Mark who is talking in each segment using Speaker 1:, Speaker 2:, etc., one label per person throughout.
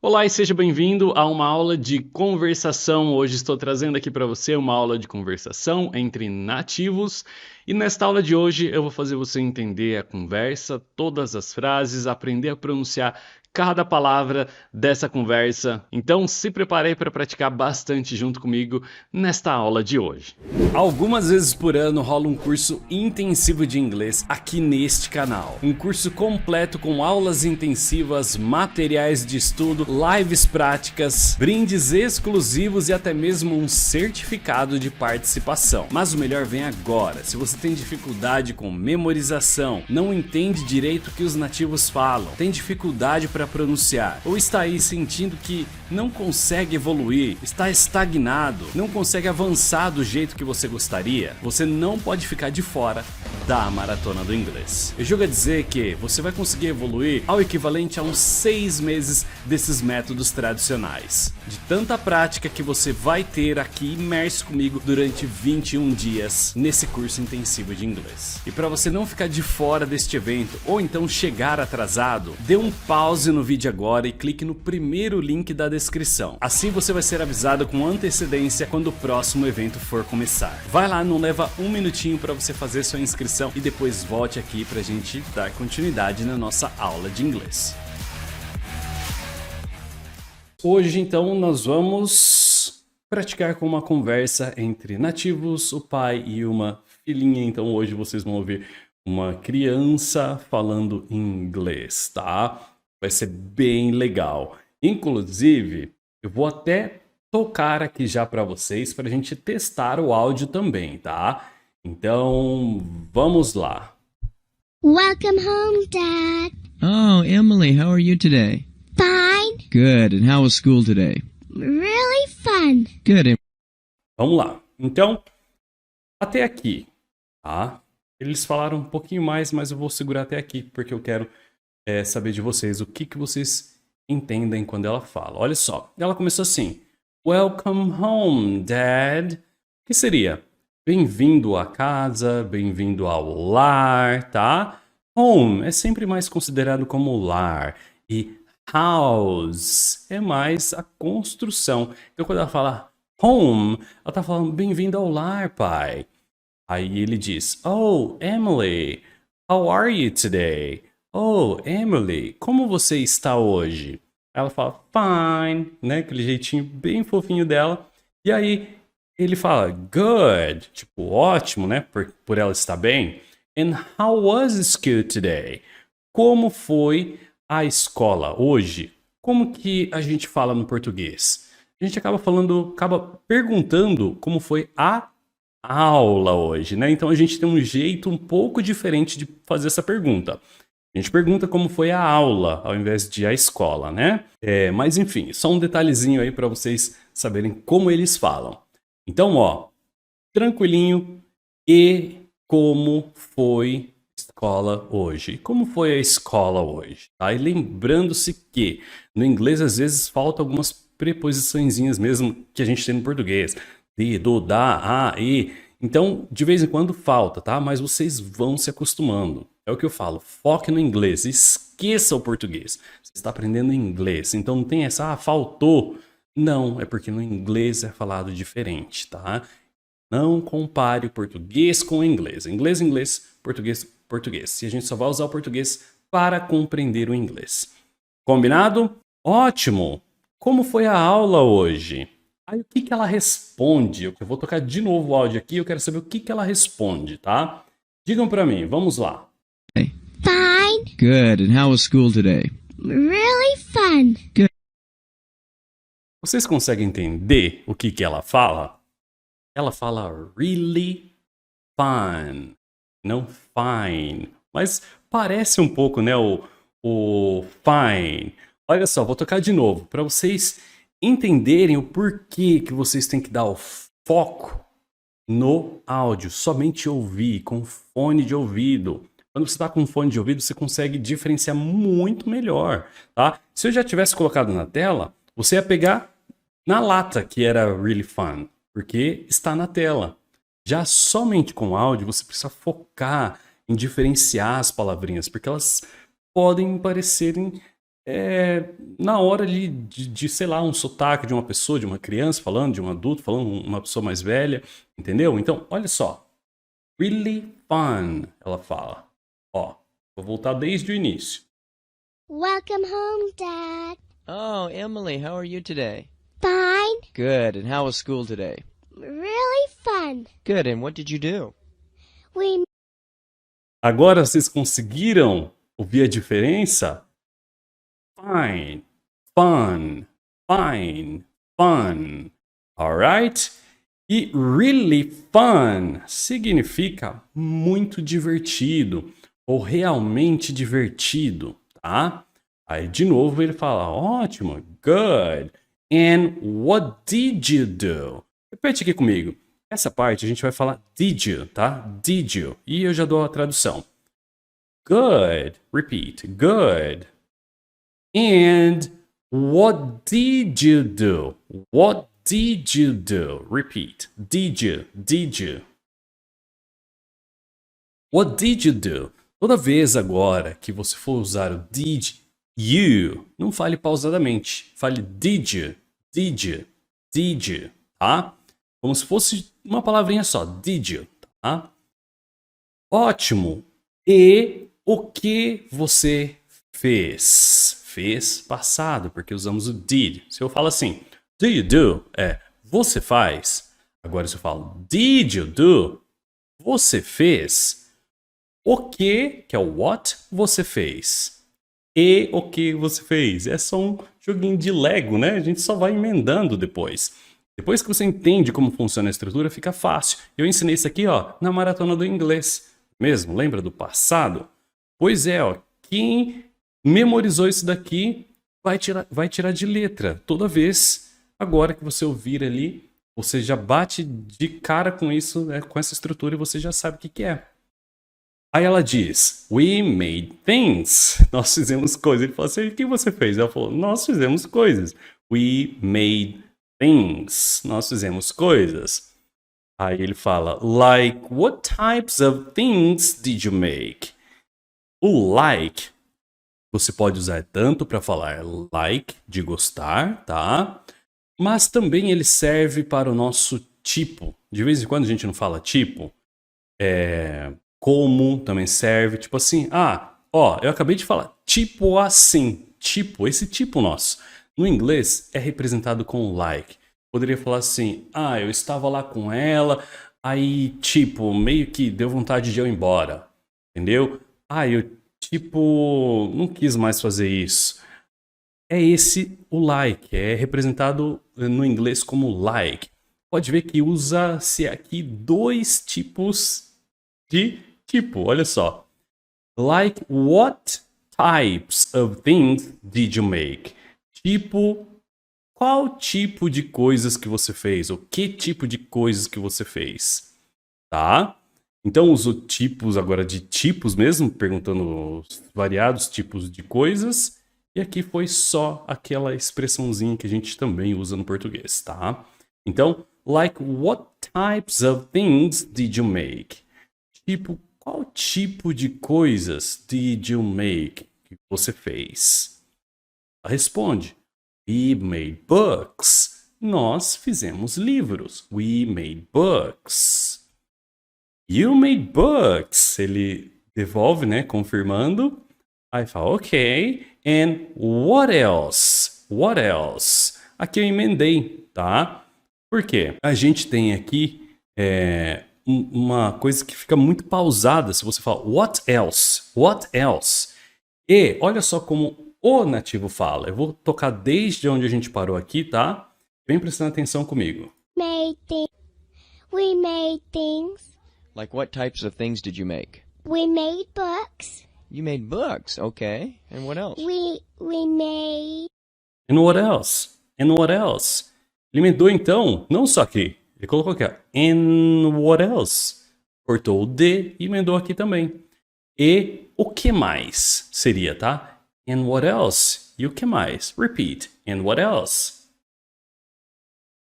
Speaker 1: Olá e seja bem-vindo a uma aula de conversação. Hoje estou trazendo aqui para você uma aula de conversação entre nativos. E nesta aula de hoje eu vou fazer você entender a conversa, todas as frases, aprender a pronunciar cada palavra dessa conversa. Então se prepare aí para praticar bastante junto comigo nesta aula de hoje. Algumas vezes por ano rola um curso intensivo de inglês aqui neste canal. Um curso completo com aulas intensivas, materiais de estudo, lives práticas, brindes exclusivos e até mesmo um certificado de participação. Mas o melhor vem agora. Se você tem dificuldade com memorização, não entende direito o que os nativos falam, tem dificuldade para pronunciar, ou está aí sentindo que não consegue evoluir, está estagnado, não consegue avançar do jeito que você gostaria, você não pode ficar de fora da maratona do inglês. Eu julgo a dizer que você vai conseguir evoluir ao equivalente a uns 6 meses desses métodos tradicionais, de tanta prática que você vai ter aqui imerso comigo durante 21 dias nesse curso intensivo de inglês. E para você não ficar de fora deste evento ou então chegar atrasado, dê um pause no vídeo agora e clique no primeiro link da descrição. Assim você vai ser avisado com antecedência quando o próximo evento for começar. Vai lá, não leva um minutinho para você fazer sua inscrição e depois volte aqui pra gente dar continuidade na nossa aula de inglês. Hoje então nós vamos praticar com uma conversa entre nativos, o pai e uma filhinha. Então hoje vocês vão ouvir uma criança falando inglês, tá? Vai ser bem legal. Inclusive, eu vou até tocar aqui já para vocês para a gente testar o áudio também, tá? Então, vamos lá.
Speaker 2: Welcome home, Dad.
Speaker 3: Oh, Emily, how are you today?
Speaker 2: Fine.
Speaker 3: Good. And how was school today?
Speaker 2: Really fun.
Speaker 3: Good.
Speaker 1: Vamos lá. Então, até aqui, tá? Eles falaram um pouquinho mais, mas eu vou segurar até aqui, porque eu quero saber de vocês o que vocês entendem quando ela fala. Olha só, ela começou assim: Welcome home, Dad. O que seria? Bem-vindo à casa, bem-vindo ao lar, tá? Home é sempre mais considerado como lar e house é mais a construção. Então quando ela fala home, ela tá falando bem-vindo ao lar, pai. Aí ele diz, Oh, Emily, how are you today? Oh, Emily, como você está hoje? Ela fala, fine, né? Aquele jeitinho bem fofinho dela. E aí ele fala, good, tipo, ótimo, né? Por ela estar bem. And how was school today? Como foi a escola hoje? Como que a gente fala no português? A gente acaba perguntando como foi a aula hoje, né? Então a gente tem um jeito um pouco diferente de fazer essa pergunta. A gente pergunta como foi a aula, ao invés de a escola, né? Mas enfim, só um detalhezinho aí para vocês saberem como eles falam. Então, ó, tranquilinho, e como foi a escola hoje? Como foi a escola hoje? Tá? E lembrando-se que no inglês às vezes faltam algumas preposiçõezinhas mesmo que a gente tem no português. De, do, da, a, e. Então, de vez em quando falta, tá? Mas vocês vão se acostumando. É o que eu falo, foque no inglês, esqueça o português. Você está aprendendo inglês, então não tem essa, faltou. Não, é porque no inglês é falado diferente, tá? Não compare o português com o inglês. Inglês, inglês, português, português. E a gente só vai usar o português para compreender o inglês. Combinado? Ótimo! Como foi a aula hoje? Aí o que ela responde? Eu vou tocar de novo o áudio aqui, eu quero saber o que ela responde, tá? Digam para mim, vamos lá.
Speaker 2: Fine.
Speaker 3: Good. And how was school today?
Speaker 2: Really fun.
Speaker 1: Vocês conseguem entender o que ela fala? Ela fala really fun, não fine. Mas parece um pouco, né, o fine. Olha só, vou tocar de novo, para vocês entenderem o porquê que vocês têm que dar o foco no áudio, somente ouvir, com fone de ouvido. Quando você está com fone de ouvido, você consegue diferenciar muito melhor, tá? Se eu já tivesse colocado na tela, você ia pegar na lata que era really fun, porque está na tela. Já somente com áudio, você precisa focar em diferenciar as palavrinhas, porque elas podem parecerem na hora ali sei lá, um sotaque de uma pessoa, de uma criança falando, de um adulto falando, uma pessoa mais velha, entendeu? Então, olha só. Really fun, ela fala. Ó, vou voltar desde o início.
Speaker 2: Welcome home, Dad.
Speaker 3: Oh, Emily, how are you today?
Speaker 2: Fine.
Speaker 3: Good, and how was school today?
Speaker 2: Really fun.
Speaker 3: Good, and what did you do?
Speaker 2: We
Speaker 1: Agora vocês conseguiram ouvir a diferença? Fine, fun, fine, fun. Alright? E really fun significa muito divertido ou realmente divertido, tá? Aí de novo ele fala, ótimo, good. And what did you do? Repete aqui comigo. Essa parte a gente vai falar did you, tá? Did you. E eu já dou a tradução. Good. Repeat. Good. And what did you do? What did you do? Repeat. Did you? Did you? What did you do? Toda vez agora que você for usar o did you, não fale pausadamente. Fale did you? Did you? Did you? Tá? Como se fosse uma palavrinha só. Did you? Tá? Ótimo. E o que você fez? Fez passado, porque usamos o did. Se eu falo assim, do you do? Você faz. Agora se eu falo, did you do? Você fez. O que é o what, você fez. E o que você fez. É só um joguinho de Lego, né? A gente só vai emendando depois. Depois que você entende como funciona a estrutura, fica fácil. Eu ensinei isso aqui, ó, na maratona do inglês. Mesmo, lembra do passado? Pois é, ó, quem memorizou isso daqui vai tirar de letra. Toda vez, agora que você ouvir ali, você já bate de cara com isso, né, com essa estrutura e você já sabe o que é. Aí ela diz, we made things. Nós fizemos coisas. Ele falou assim, o que você fez? Ela falou, nós fizemos coisas. We made things. Nós fizemos coisas. Aí ele fala, like, what types of things did you make? O like, você pode usar tanto para falar like, de gostar, tá? Mas também ele serve para o nosso tipo. De vez em quando a gente não fala tipo. Como também serve. Tipo assim, eu acabei de falar tipo assim. Tipo, esse tipo nosso. No inglês é representado com like. Poderia falar assim, eu estava lá com ela, aí tipo, meio que deu vontade de eu ir embora. Entendeu? Eu tipo, não quis mais fazer isso. É esse o like, é representado no inglês como like. Pode ver que usa-se aqui dois tipos de tipo, olha só. Like, what types of things did you make? Tipo, qual tipo de coisas que você fez? Ou que tipo de coisas que você fez? Tá? Então uso tipos agora de tipos mesmo, perguntando os variados tipos de coisas. E aqui foi só aquela expressãozinha que a gente também usa no português, tá? Então, like, what types of things did you make? Tipo, qual tipo de coisas did you make que você fez? Responde. We made books. Nós fizemos livros. We made books. You made books. Ele devolve, né? Confirmando. Aí fala, ok. And what else? What else? Aqui eu emendei, tá? Por quê? A gente tem aqui uma coisa que fica muito pausada se você fala what else? What else? E olha só como o nativo fala. Eu vou tocar desde onde a gente parou aqui, tá? Vem prestando atenção comigo.
Speaker 2: We made things.
Speaker 3: Like what types of things did you make?
Speaker 2: We made books.
Speaker 3: You made books, okay. And what else?
Speaker 2: We made.
Speaker 1: And what else? And what else? Ele emendou então, não só aqui. Ele colocou aqui, ó. And what else? Cortou o D e emendou aqui também. E o que mais seria, tá? And what else? E o que mais? Repeat. And what else?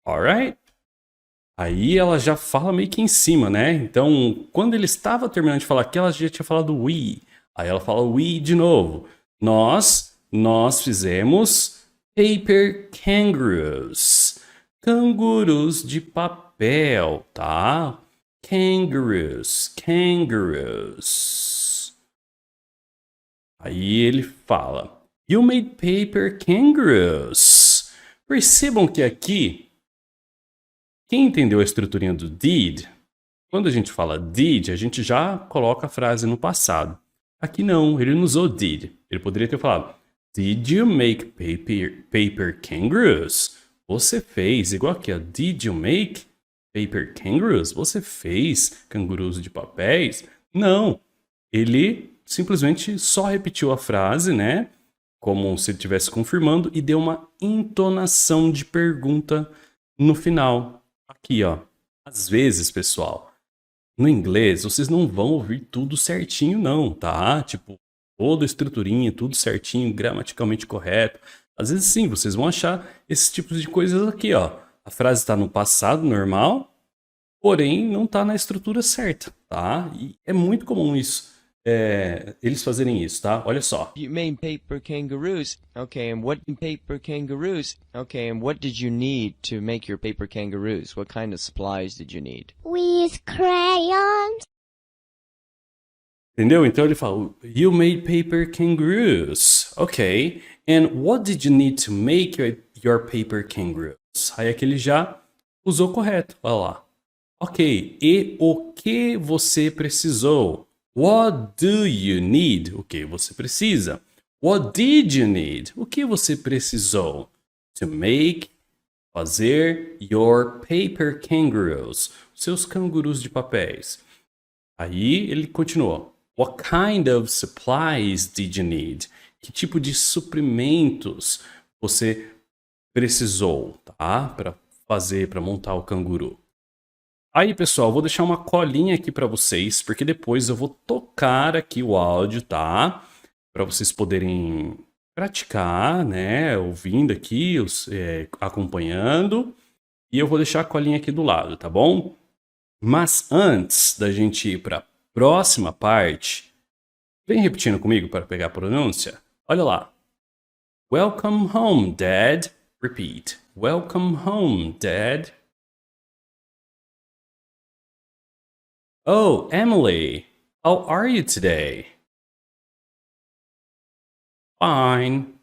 Speaker 1: Alright? Aí ela já fala meio que em cima, né? Então, quando ele estava terminando de falar aqui, ela já tinha falado we. Aí ela fala we de novo. Nós nós fizemos paper kangaroos. Cangurus de papel, tá? Kangaroos, kangaroos. Aí ele fala, you made paper kangaroos. Percebam que aqui, quem entendeu a estruturinha do did, quando a gente fala did, a gente já coloca a frase no passado. Aqui não, ele não usou did. Ele poderia ter falado, did you make paper kangaroos? Você fez, igual aqui, ó, did you make paper kangaroos? Você fez cangurus de papéis? Não, ele simplesmente só repetiu a frase, né? Como se ele estivesse confirmando e deu uma entonação de pergunta no final. Aqui, ó. Às vezes, pessoal, no inglês, vocês não vão ouvir tudo certinho, não, tá? Tipo, toda a estruturinha, tudo certinho, gramaticalmente correto. Às vezes, sim, vocês vão achar esses tipos de coisas aqui, ó. A frase está no passado normal, porém não está na estrutura certa, tá? E é muito comum isso, eles fazerem isso, tá? Olha só.
Speaker 3: You made paper kangaroos. Okay, and what paper kangaroos? Okay, and what did you need to make your paper kangaroos? What kind of supplies did you need?
Speaker 2: We use crayons.
Speaker 1: Entendeu? Então ele fala, you made paper kangaroos. Ok. And what did you need to make your paper kangaroos? Aí aqui ele já usou correto. Olha lá. Ok. E o que você precisou? What do you need? O que você precisa? What did you need? O que você precisou? To make, fazer your paper kangaroos. Seus cangurus de papéis. Aí ele continuou. What kind of supplies did you need? Que tipo de suprimentos você precisou, tá? Para fazer, para montar o canguru. Aí, pessoal, vou deixar uma colinha aqui para vocês, porque depois eu vou tocar aqui o áudio, tá? Para vocês poderem praticar, né? Ouvindo aqui, acompanhando. E eu vou deixar a colinha aqui do lado, tá bom? Mas antes da gente ir para a próxima parte, vem repetindo comigo para pegar a pronúncia. Olha lá. Welcome home, Dad. Repeat. Welcome home, Dad. Oh, Emily, how are you today? Fine.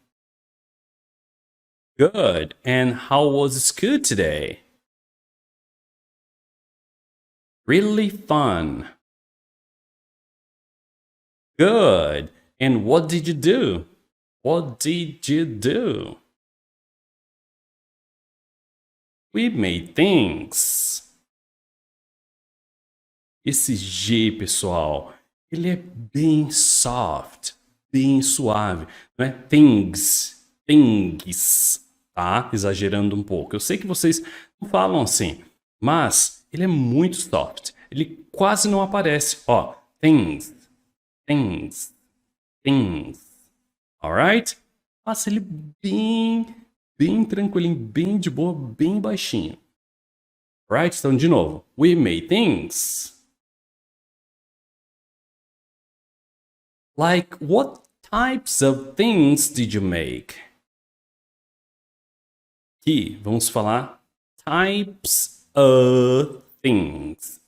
Speaker 1: Good. And how was school today? Really fun. Good. And what did you do? What did you do? We made things. Esse G, pessoal, ele é bem soft, bem suave. Não é things, things, tá? Exagerando um pouco. Eu sei que vocês não falam assim, mas ele é muito soft. Ele quase não aparece. Ó, things, things, things. Alright? Faça ele bem tranquilinho, bem de boa, bem baixinho. Alright? Então, de novo. We made things. Like, what types of things did you make? Aqui, vamos falar types of things.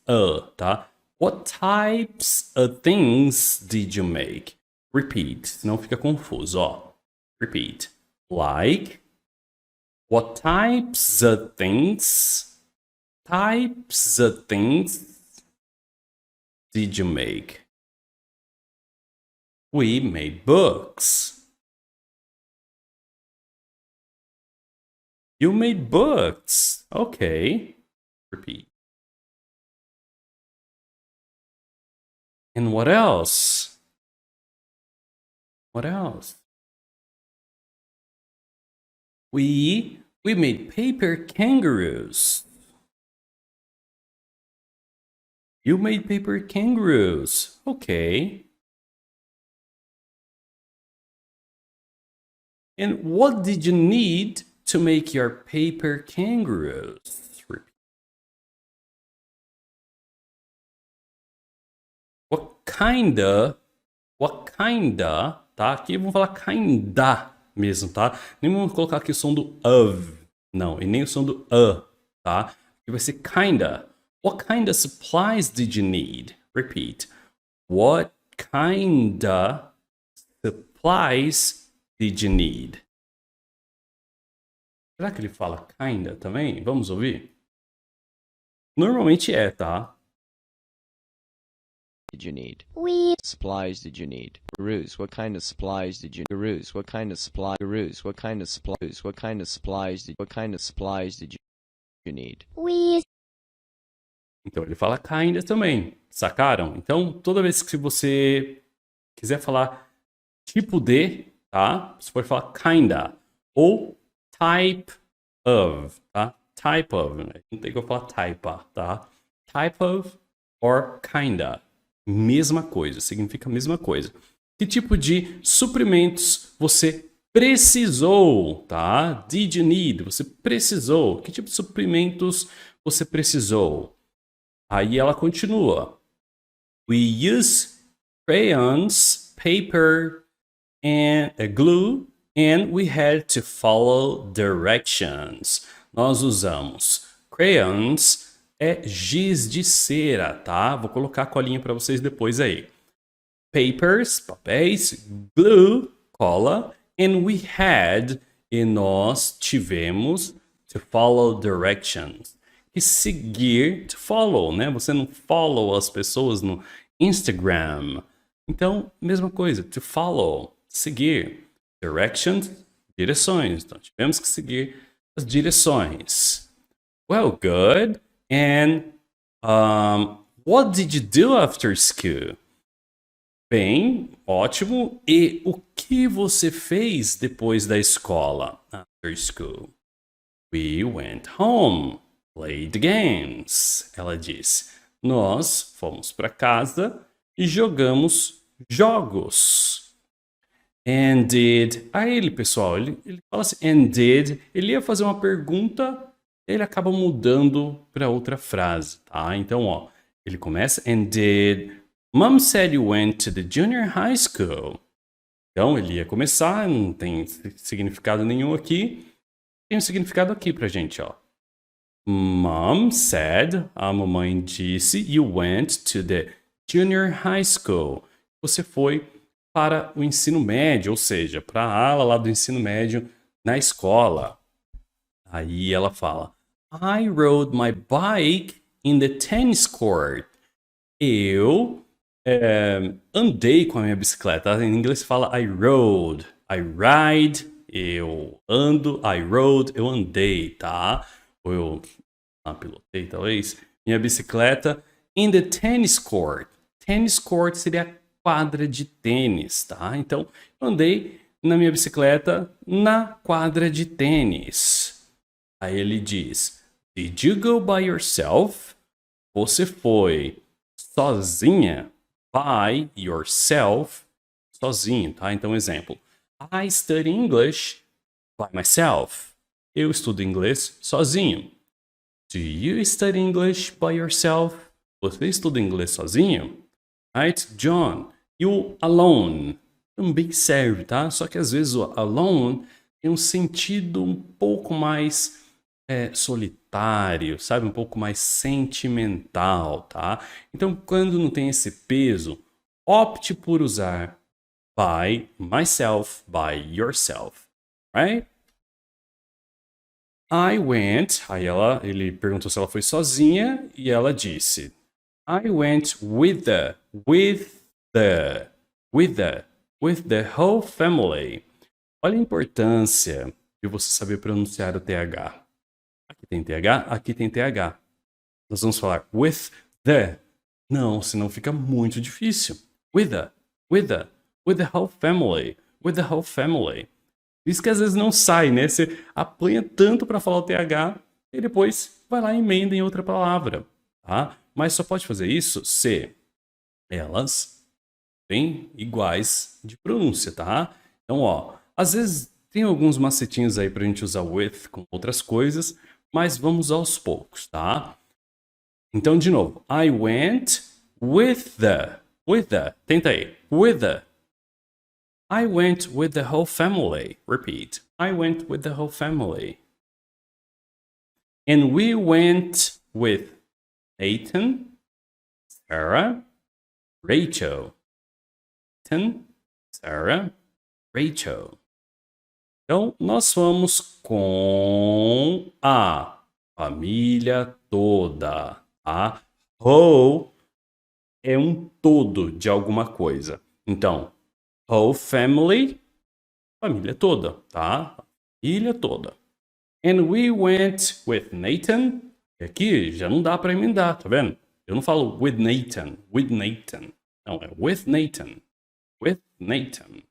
Speaker 1: Tá? What types of things did you make? Repeat, senão fica confuso, ó. Repeat. Like, what types of things did you make? We made books. You made books. Okay. Repeat. And what else? What else? We made paper kangaroos. You made paper kangaroos. Okay. And what did you need to make your paper kangaroos? What kinda, tá? Aqui vamos falar kinda, mesmo, tá? Nem vamos colocar aqui o som do of, não, e nem o som do tá? Aqui vai ser kinda. What kinda supplies did you need? Repeat. What kinda supplies did you need? Será que ele fala kinda também? Vamos ouvir? Normalmente é, tá?
Speaker 3: Did you need?
Speaker 2: We
Speaker 3: Supplies did you need? Gurus, what kind of supplies did you Gurus, what kind of supply Gurus, what kind of supplies what kind of supplies did you need?
Speaker 2: we
Speaker 1: Então ele fala kinda também. Sacaram? Então, toda vez que você quiser falar tipo de, tá? Você pode falar kinda. Ou type of, tá? Type of. Não tem como falar type, tá? Type of or kinda. Mesma coisa, significa a mesma coisa. Que tipo de suprimentos você precisou, tá? Did you need? Você precisou. Que tipo de suprimentos você precisou? Aí ela continua. We use crayons, paper, and glue, and we had to follow directions. Nós usamos crayons, é giz de cera, tá? Vou colocar a colinha para vocês depois aí. Papers, papéis, glue, cola, and we had, e nós tivemos, to follow directions. E seguir, to follow, né? Você não follow as pessoas no Instagram. Então, mesma coisa, to follow, seguir. Directions, direções. Então, tivemos que seguir as direções. Well, good. And what did you do after school? Bem, ótimo. E o que você fez depois da escola? After school. We went home. Played games. Ela disse. Nós fomos para casa e jogamos jogos. And did. Aí ele, pessoal, ele fala assim, and did. Ele ia fazer uma pergunta, ele acaba mudando para outra frase, tá? Então, ó, ele começa, and did. Mom said you went to the junior high school. Então, ele ia começar, não tem significado nenhum aqui. Tem um significado aqui pra gente, ó. Mom said, a mamãe disse, you went to the junior high school. Você foi para o ensino médio, ou seja, para a ala lá do ensino médio na escola. Aí ela fala, I rode my bike in the tennis court. Eu andei com a minha bicicleta. Em inglês se fala I rode. I ride, eu ando. I rode, eu andei, tá? Ou eu pilotei, talvez. Minha bicicleta in the tennis court. Tennis court seria a quadra de tênis, tá? Então, eu andei na minha bicicleta na quadra de tênis. Aí ele diz, did you go by yourself? Você foi sozinha? By yourself? Sozinho, tá? Então, exemplo. I study English by myself. Eu estudo inglês sozinho. Do you study English by yourself? Você estuda inglês sozinho? Right? John, you alone. Também serve, tá? Só que às vezes o alone tem um sentido um pouco mais solitário, sabe? Um pouco mais sentimental, tá? Então, quando não tem esse peso, opte por usar by myself, by yourself, right? I went, aí ele perguntou se ela foi sozinha e ela disse, I went with the whole family. Olha a importância de você saber pronunciar o TH. Aqui tem TH, aqui tem TH. Nós vamos falar with the. Não, senão fica muito difícil. With the whole family. With the whole family. Isso que às vezes não sai, né? Você apanha tanto para falar o TH e depois vai lá e emenda em outra palavra, tá? Mas só pode fazer isso se elas bem iguais de pronúncia, tá? Então, ó, às vezes tem alguns macetinhos aí pra gente usar with com outras coisas, mas vamos aos poucos, tá? Então, de novo, I went with the, tenta aí, with the. I went with the whole family. Repeat. I went with the whole family. And we went with Nathan, Sarah, Rachel. Nathan, Sarah, Rachel. Então, nós vamos com a família toda. A whole é um todo de alguma coisa. Então, whole family, família toda, tá? Família toda. And we went with Nathan. E aqui já não dá para emendar, tá vendo? Eu não falo with Nathan, with Nathan. Não, é with Nathan. With Nathan.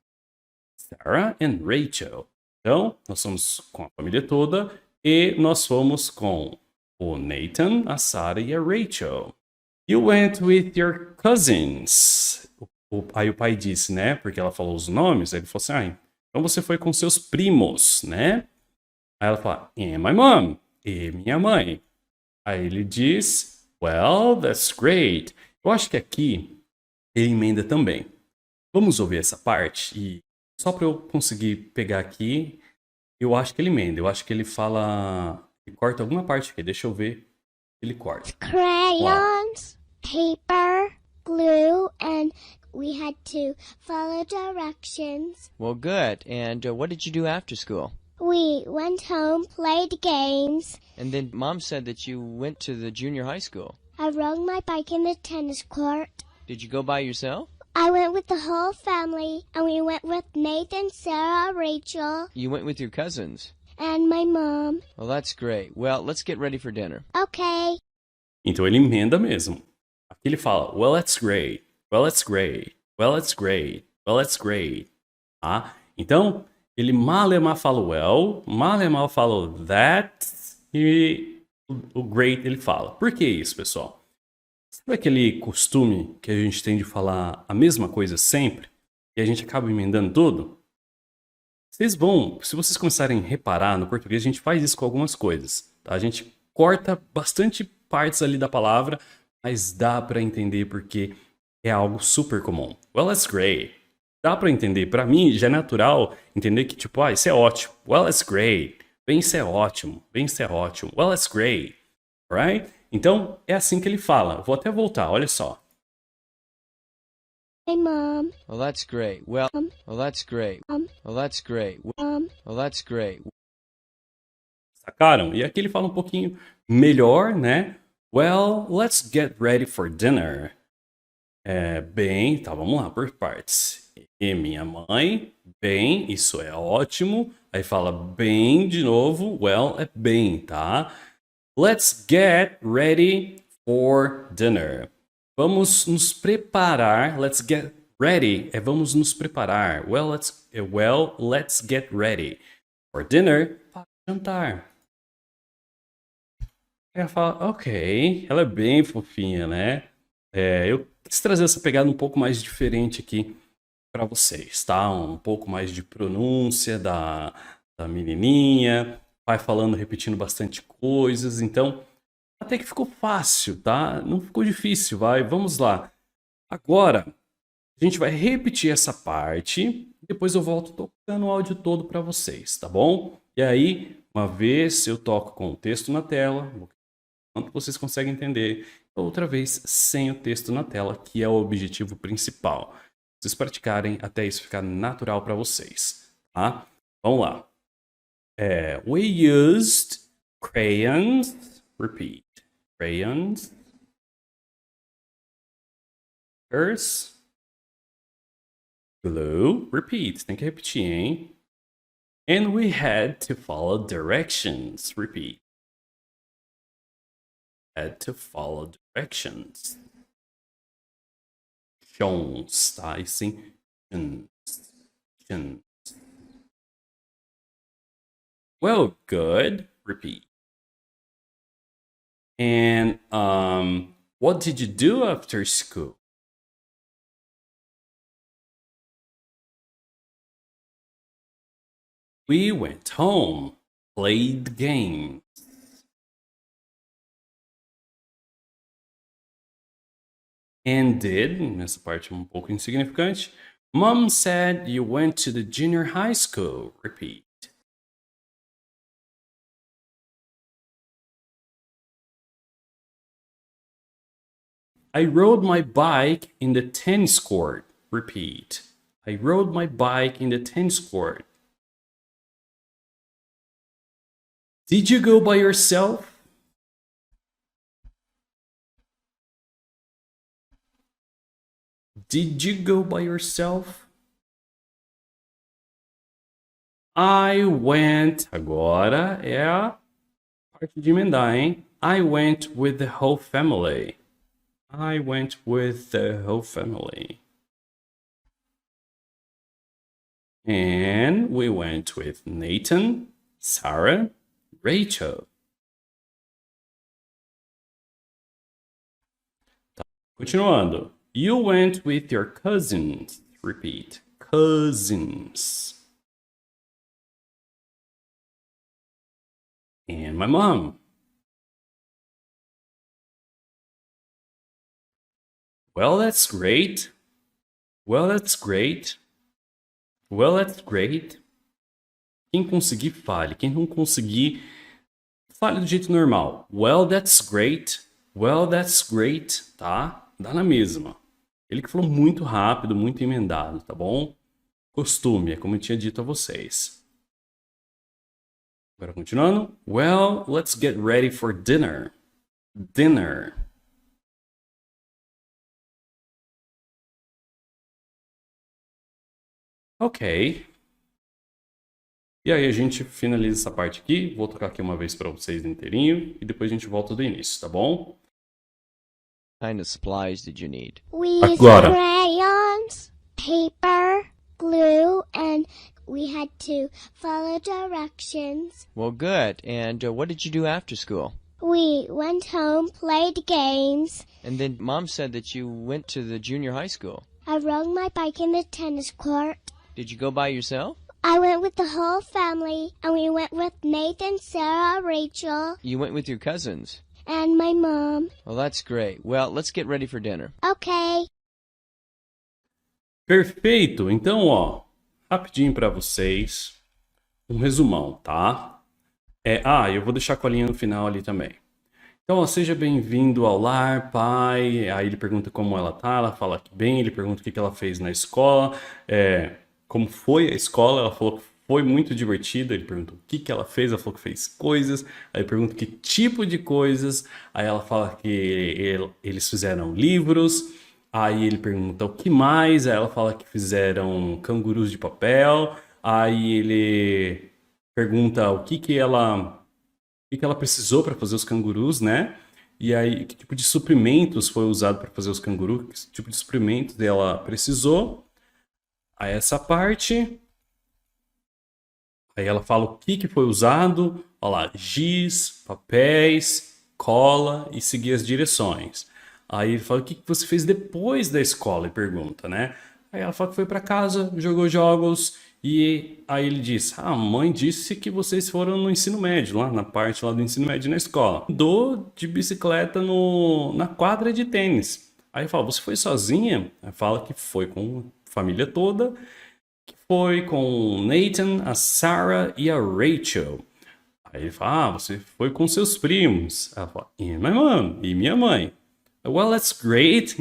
Speaker 1: Sarah and Rachel. Então, nós somos com a família toda e nós fomos com o Nathan, a Sarah e a Rachel. You went with your cousins. Aí o pai disse, né? Porque ela falou os nomes, aí ele falou assim, então você foi com seus primos, né? Aí ela fala, and my mom, e minha mãe. Aí ele diz, well, that's great. Eu acho que aqui ele emenda também. Vamos ouvir essa parte e só para eu conseguir pegar aqui, eu acho que ele emenda. Eu acho que ele fala, ele corta alguma parte aqui. Deixa eu ver. Ele corta.
Speaker 2: Crayons, paper, glue, and we had to follow directions.
Speaker 3: Well, good. And what did you do after school?
Speaker 2: We went home, played games.
Speaker 3: And then Mom said that you went to the junior high school.
Speaker 2: I rode my bike in the tennis court.
Speaker 3: Did you go by yourself?
Speaker 2: I went with the whole family, and we went with Nathan, Sarah, Rachel,
Speaker 3: You went with your cousins.
Speaker 2: and my mom.
Speaker 3: Well, that's great. Well, let's get ready for dinner.
Speaker 2: Okay.
Speaker 1: Então ele emenda mesmo. Aqui ele fala, well, that's great. Well, that's great. Well, that's great. Well, that's great. Tá? Então, ele mal fala well, mal fala o that, e o great ele fala. Por que isso, pessoal? Sabe aquele costume que a gente tem de falar a mesma coisa sempre e a gente acaba emendando tudo? Vocês vão, se vocês começarem a reparar no português, a gente faz isso com algumas coisas, tá? A gente corta bastante partes ali da palavra, mas dá para entender porque é algo super comum. Well, that's great. Dá para entender. Para mim, já é natural entender que, tipo, isso é ótimo. Well, that's great. Bem, isso é ótimo. Bem, isso é ótimo. Well, that's great. Alright? Então, é assim que ele fala. Vou até voltar, olha só.
Speaker 2: My mom.
Speaker 3: Well, that's great. Well, that's great. Well, that's great. Well, that's great.
Speaker 1: Sacaram? E aqui ele fala um pouquinho melhor, né? Well, let's get ready for dinner. Bem, tá, vamos lá, por partes. E minha mãe, bem, isso é ótimo. Aí fala bem de novo, well, é bem, tá? Let's get ready for dinner. Vamos nos preparar. Let's get ready. Vamos nos preparar. Well, let's get ready for dinner. Para jantar. Ela fala, ok. Ela é bem fofinha, né? Eu quis trazer essa pegada um pouco mais diferente aqui para vocês, tá? Um pouco mais de pronúncia da menininha. Vai falando, repetindo bastante coisas. Então, até que ficou fácil, tá? Não ficou difícil, vai. Vamos lá. Agora, a gente vai repetir essa parte. Depois eu volto tocando o áudio todo para vocês, tá bom? E aí, uma vez eu toco com o texto na tela, quanto vocês conseguem entender. Outra vez, sem o texto na tela, que é o objetivo principal. Vocês praticarem até isso ficar natural para vocês, tá? Vamos lá. We used crayons. Repeat. Crayons. Markers. Glue. Repeat. Tem que repetir, hein? And we had to follow directions. Repeat. Had to follow directions. Jones, tá? E sim, Jones. Well, good. Repeat. And what did you do after school? We went home, played games. And did, nessa parte um pouco insignificante, Mom said you went to the junior high school. Repeat. I rode my bike in the tennis court. Repeat. I rode my bike in the tennis court. Did you go by yourself? Did you go by yourself? I went. Agora é a parte de emendar, hein? I went with the whole family. I went with the whole family. And we went with Nathan, Sarah, Rachel. Tá. Continuando. You went with your cousins. Repeat. Cousins. And my mom. Well, that's great. Well, that's great. Well, that's great. Quem conseguir, fale. Quem não conseguir, fale do jeito normal. Well, that's great. Well, that's great. Tá? Dá na mesma. Ele que falou muito rápido, muito emendado, tá bom? Costume, é como eu tinha dito a vocês. Agora continuando. Well, let's get ready for dinner. Dinner. Ok. E aí a gente finaliza essa parte aqui. Vou tocar aqui uma vez para vocês inteirinho e depois a gente volta do início, tá bom?
Speaker 3: What kind of supplies did you need?
Speaker 2: We used
Speaker 1: Agora.
Speaker 2: crayons, paper, glue, and we had to follow directions.
Speaker 3: Well, good. And what did you do after school?
Speaker 2: We went home, played games.
Speaker 3: And then Mom said that you went to the junior high school.
Speaker 2: I rode my bike in the tennis court.
Speaker 3: Did you go by yourself?
Speaker 2: I went with the whole family, and we went with Nathan, Sarah, Rachel,
Speaker 3: You went with your cousins.
Speaker 2: and my mom.
Speaker 3: Well, that's great. Well, let's get ready for dinner.
Speaker 2: Okay.
Speaker 1: Perfeito. Então, ó, rapidinho para vocês, um resumão, tá? Eu vou deixar a colinha no final ali também. Então, ó, seja bem-vindo ao lar, pai. Aí ele pergunta como ela tá, ela fala que bem, ele pergunta o que ela fez na escola, como foi a escola, ela falou que foi muito divertida, ele pergunta o que ela fez, ela falou que fez coisas, aí ele pergunta que tipo de coisas, aí ela fala que eles fizeram livros, aí ele pergunta o que mais, aí ela fala que fizeram cangurus de papel, aí ele pergunta o que ela precisou para fazer os cangurus, né? E aí, que tipo de suprimentos foi usado para fazer os cangurus, que tipo de suprimentos ela precisou. Aí essa parte. Aí ela fala o que foi usado. Olha lá, giz, papéis, cola e seguir as direções. Aí ele fala o que você fez depois da escola e pergunta, né? Aí ela fala que foi para casa, jogou jogos e aí ele diz: a mãe disse que vocês foram no ensino médio, lá na parte lá do ensino médio na escola. Andou de bicicleta na quadra de tênis. Aí fala: você foi sozinha? Aí fala que foi com a família toda, que foi com Nathan, a Sarah e a Rachel. Aí ele fala: você foi com seus primos. Ela fala: e my mom, e minha mãe. Well, that's great.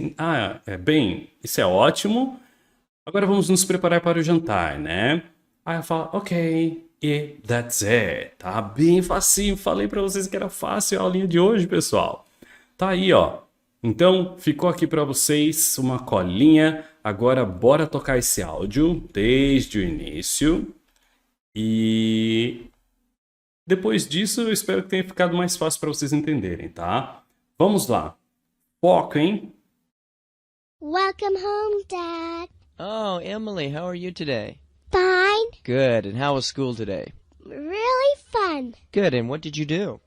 Speaker 1: Bem, isso é ótimo. Agora vamos nos preparar para o jantar, né? Aí ela fala: ok, e that's it. Tá bem facinho. Falei para vocês que era fácil a aulinha de hoje, pessoal. Tá aí, ó. Então, ficou aqui para vocês uma colinha. Agora, bora tocar esse áudio desde o início. E depois disso, eu espero que tenha ficado mais fácil para vocês entenderem, tá? Vamos lá. Foco, hein?
Speaker 2: Welcome home, Dad.
Speaker 3: Oh, Emily, how are you today?
Speaker 2: Fine.
Speaker 3: Good. And how was school today?
Speaker 2: Really fun.
Speaker 3: Good. And what did you do?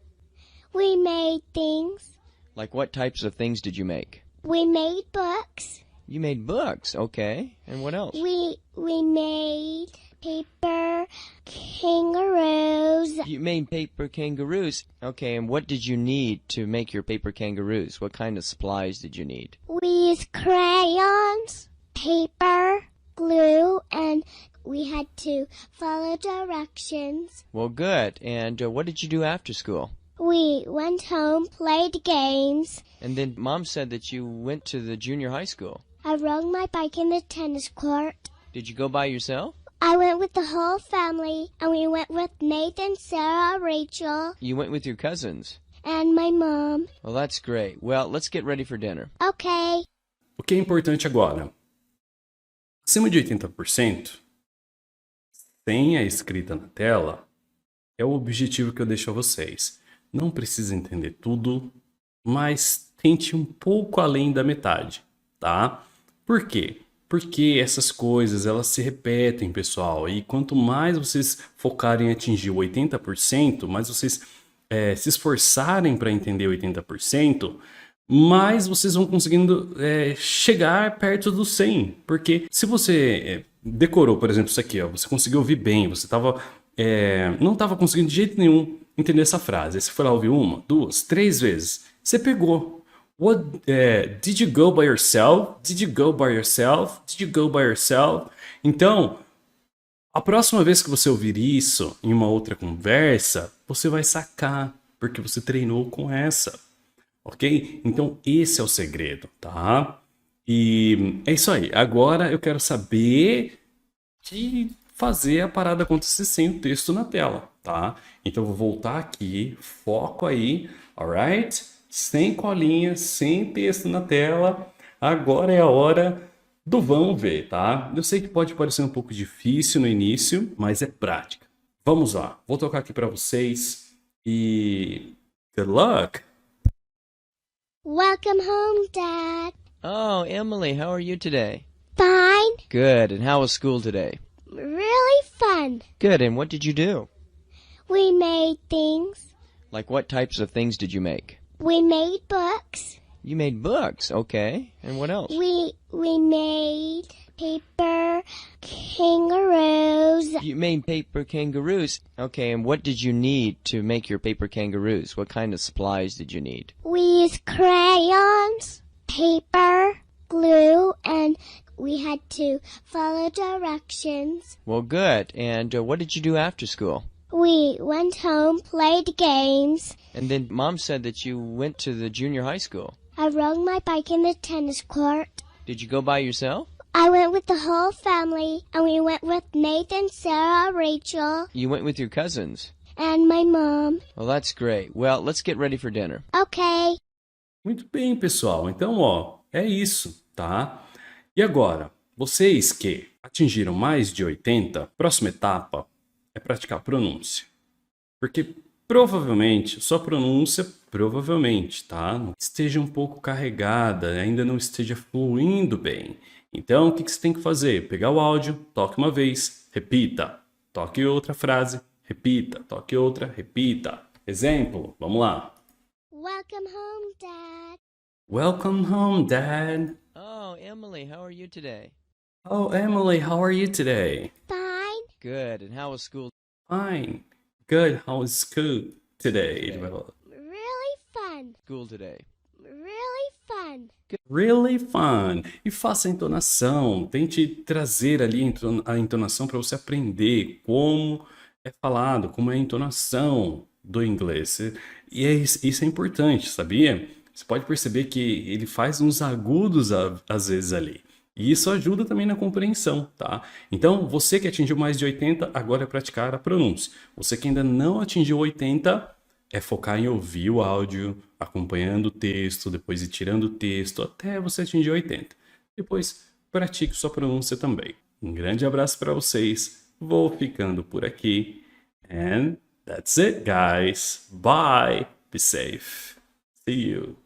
Speaker 2: We made things.
Speaker 3: Like what types of things did you make?
Speaker 2: We made books.
Speaker 3: You made books. Okay. And what else?
Speaker 2: We made paper kangaroos.
Speaker 3: You made paper kangaroos. Okay. And what did you need to make your paper kangaroos? What kind of supplies did you need?
Speaker 2: We used crayons, paper, glue, and we had to follow directions.
Speaker 3: Well, good. And what did you do after school?
Speaker 2: We went home, played games.
Speaker 3: And then Mom said that you went to the junior high school.
Speaker 2: I rode my bike in the tennis court.
Speaker 3: Did you go by yourself?
Speaker 2: I went with the whole family, and we went with Nathan, Sarah, Rachel,
Speaker 3: You went with your cousins.
Speaker 2: and my mom.
Speaker 3: Well, that's great. Well, let's get ready for dinner.
Speaker 2: Okay.
Speaker 1: O que é importante agora? Acima de 80%, sem a escrita na tela, é o objetivo que eu deixo a vocês. Não precisa entender tudo, mas tente um pouco além da metade, tá? Por quê? Porque essas coisas, elas se repetem, pessoal. E quanto mais vocês focarem em atingir o 80%, mais vocês se esforçarem para entender 80%, mais vocês vão conseguindo chegar perto do 100%. Porque se você decorou, por exemplo, isso aqui, ó, você conseguiu ouvir bem, você não estava conseguindo de jeito nenhum entender essa frase. Aí você foi lá ouvir uma, duas, três vezes. Você pegou. Did you go by yourself? Did you go by yourself? Did you go by yourself? Então, a próxima vez que você ouvir isso em uma outra conversa, você vai sacar, porque você treinou com essa, ok? Então, esse é o segredo, tá? E é isso aí. Agora eu quero saber de fazer a parada acontecer sem o texto na tela, tá? Então, eu vou voltar aqui, foco aí, alright? Sem colinha, sem texto na tela. Agora é a hora do vamos ver, tá? Eu sei que pode parecer um pouco difícil no início, mas é prática. Vamos lá. Vou tocar aqui para vocês e good luck.
Speaker 2: Welcome home, Dad.
Speaker 3: Oh, Emily, how are you today?
Speaker 2: Fine.
Speaker 3: Good. And how was school today?
Speaker 2: Really fun.
Speaker 3: Good. And what did you do?
Speaker 2: We made things.
Speaker 3: Like what types of things did you make?
Speaker 2: We made books.
Speaker 3: You made books, okay. And what else?
Speaker 2: We made paper kangaroos.
Speaker 3: You made paper kangaroos. Okay, and what did you need to make your paper kangaroos? What kind of supplies did you need?
Speaker 2: We used crayons, paper, glue, and we had to follow directions.
Speaker 3: Well, good. And what did you do after school?
Speaker 2: We went home, played games.
Speaker 3: And then Mom said that you went to the junior high school.
Speaker 2: I rode my bike in the tennis court.
Speaker 3: Did you go by yourself?
Speaker 2: I went with the whole family, and we went with Nathan, Sarah, Rachel,
Speaker 3: You went with your cousins.
Speaker 2: and my mom.
Speaker 3: Well, that's great. Well, let's get ready for dinner.
Speaker 2: Okay.
Speaker 1: Muito bem, pessoal. Então, ó, é isso, tá? E agora, vocês que atingiram mais de 80, próxima etapa é praticar pronúncia. Porque provavelmente, sua pronúncia, provavelmente, tá? Não esteja um pouco carregada, ainda não esteja fluindo bem. Então, o que você tem que fazer? Pegar o áudio, toque uma vez, repita. Toque outra frase, repita. Toque outra, repita. Exemplo, vamos lá.
Speaker 2: Welcome home, Dad.
Speaker 1: Welcome home, Dad.
Speaker 3: Oh, Emily, how are you today?
Speaker 1: Oh, Emily, how are you today?
Speaker 2: Fine.
Speaker 3: Good. And how was school?
Speaker 1: Fine. Good. How was school today?
Speaker 2: Really fun.
Speaker 3: School today.
Speaker 2: Really fun.
Speaker 1: Really fun. E faça a entonação. Tente trazer ali a entonação para você aprender como é falado, como é a entonação do inglês. E isso é importante, sabia? Você pode perceber que ele faz uns agudos às vezes ali. E isso ajuda também na compreensão, tá? Então, você que atingiu mais de 80, agora é praticar a pronúncia. Você que ainda não atingiu 80, é focar em ouvir o áudio, acompanhando o texto, depois ir tirando o texto, até você atingir 80. Depois, pratique sua pronúncia também. Um grande abraço para vocês. Vou ficando por aqui. And that's it, guys. Bye. Be safe. See you.